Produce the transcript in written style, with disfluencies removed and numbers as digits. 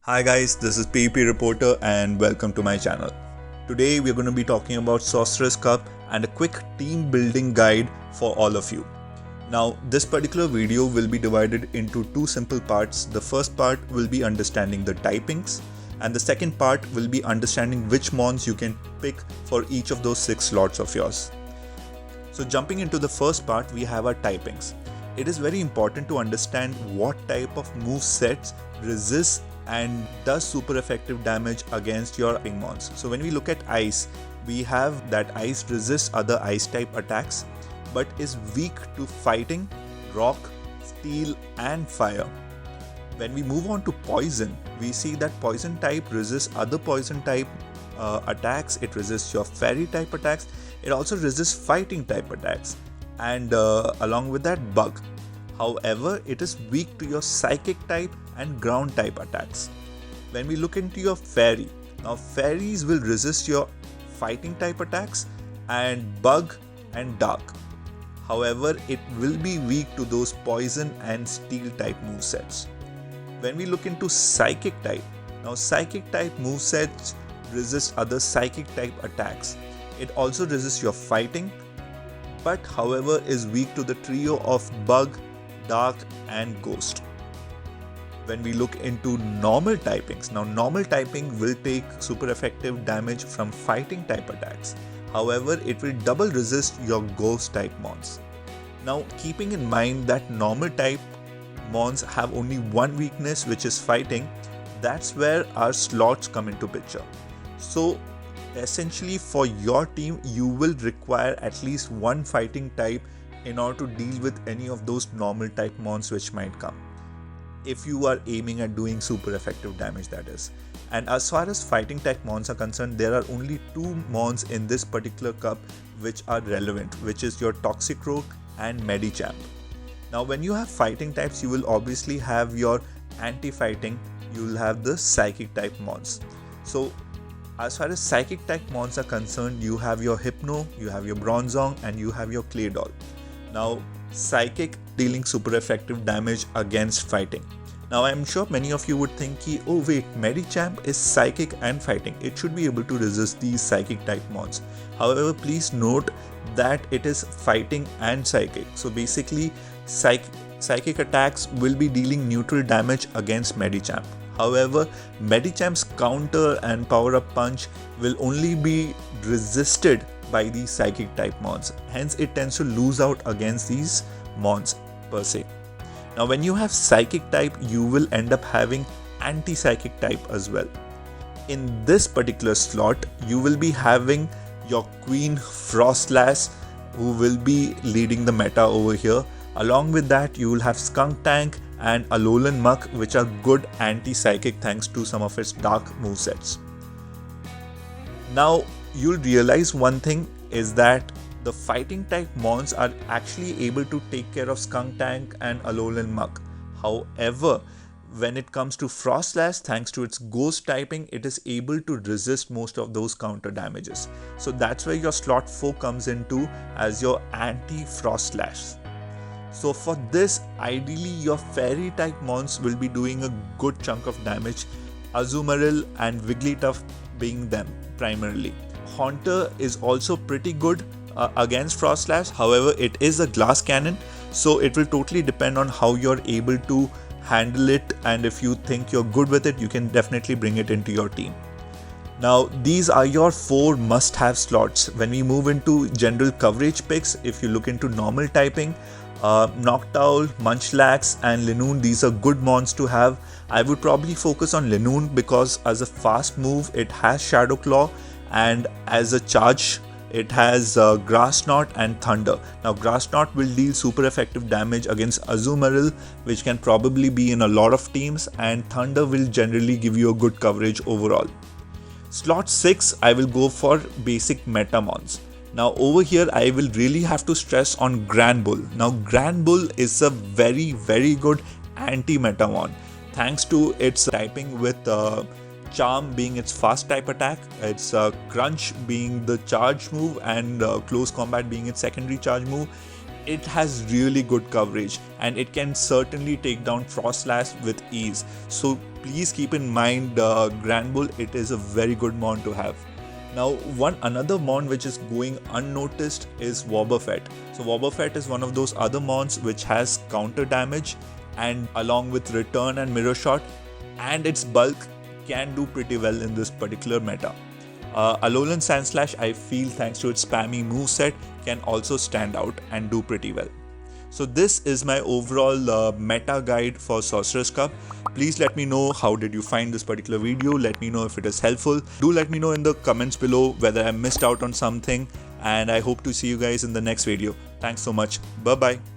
Hi guys, this is PvP Reporter and welcome to my channel. Today we are going to be talking about Sorcerous Cup and a quick team building guide for all of you. Now this particular video will be divided into two simple parts. The first part will be understanding the typings and the second part will be understanding which mons you can pick for each of those 6 slots of yours. So jumping into the first part, we have our typings. It is very important to understand what type of move sets resist and does super effective damage against your typing mons. So when we look at ice, we have that ice resists other ice type attacks but is weak to fighting, rock, steel and fire. When we move on to poison, we see that poison type resists other poison type attacks. It resists your fairy type attacks. It also resists fighting type attacks and along with that bug. However, it is weak to your psychic type and ground type attacks. When we look into your fairy, now fairies will resist your fighting type attacks and bug and dark. However, it will be weak to those poison and steel type movesets. When we look into psychic type, now psychic type movesets resist other psychic type attacks. It also resists your fighting, but however is weak to the trio of bug, dark and ghost. When we look into normal typings, now normal typing will take super effective damage from fighting type attacks. However, it will double resist your ghost type mons. Now keeping in mind that normal type mons have only one weakness, which is fighting, that's where our slots come into picture. So essentially for your team, you will require at least one fighting type in order to deal with any of those normal type mons which might come, if you are aiming at doing super effective damage, that is. And as far as fighting type mons are concerned, there are only 2 mons in this particular cup which are relevant, which is your Toxic Rogue and Medichamp. Now when you have fighting types, you will obviously have your anti-fighting, you will have the psychic type mons. So as far as psychic type mons are concerned, you have your Hypno, you have your Bronzong and you have your Claydol. Now psychic dealing super effective damage against fighting. Now I am sure many of you would think, oh wait, Medichamp is psychic and fighting, it should be able to resist these psychic type mons. However, please note that it is fighting and psychic. So basically psychic attacks will be dealing neutral damage against Medichamp. However, Medichamp's counter and power up punch will only be resisted by these psychic type mons. Hence it tends to lose out against these mons per se. Now when you have psychic type, you will end up having anti-psychic type as well. In this particular slot, you will be having your Queen Frostlass, who will be leading the meta over here. Along with that, you will have Skunk Tank and Alolan Muck, which are good anti-psychic thanks to some of its dark movesets. Now you'll realize one thing is that the fighting type mons are actually able to take care of Skunk Tank and Alolan Muck. However, when it comes to Frostlass, thanks to its ghost typing, it is able to resist most of those counter damages. So that's where your slot 4 comes into as your anti-Frostlass. So for this, ideally your fairy type mons will be doing a good chunk of damage, Azumarill and Wigglytuff being them primarily. Haunter is also pretty good against Frostlass. However, it is a glass cannon, so it will totally depend on how you're able to handle it, and if you think you're good with it, you can definitely bring it into your team. Now these are your 4 must-have slots. When we move into general coverage picks, if you look into normal typing, Noctowl, Munchlax and Linoone, these are good mons to have. I would probably focus on Linoone because as a fast move, it has Shadow Claw, and as a charge, it has Grass Knot and Thunder. Now Grass Knot will deal super effective damage against Azumarill, which can probably be in a lot of teams, and Thunder will generally give you a good coverage overall. Slot 6, I will go for basic meta mons. Now over here, I will really have to stress on Granbull. Now Granbull is a very good anti-meta mon. Thanks to its typing with Charm being its fast type attack, its Crunch being the charge move, and Close Combat being its secondary charge move. it has really good coverage and it can certainly take down Frost Slash with ease. So please keep in mind Grand Bull, it is a very good mon to have. Now another mon which is going unnoticed is Wobbuffet. So Wobbuffet is one of those other mons which has counter damage and along with return and mirror shot, and its bulk can do pretty well in this particular meta. Alolan Sandslash, I feel, thanks to its spammy moveset, can also stand out and do pretty well. So this is my overall meta guide for Sorcerous Cup. Please let me know how did you find this particular video. Let me know if it is helpful. Do let me know in the comments below whether I missed out on something, and I hope to see you guys in the next video. Thanks so much. Bye bye.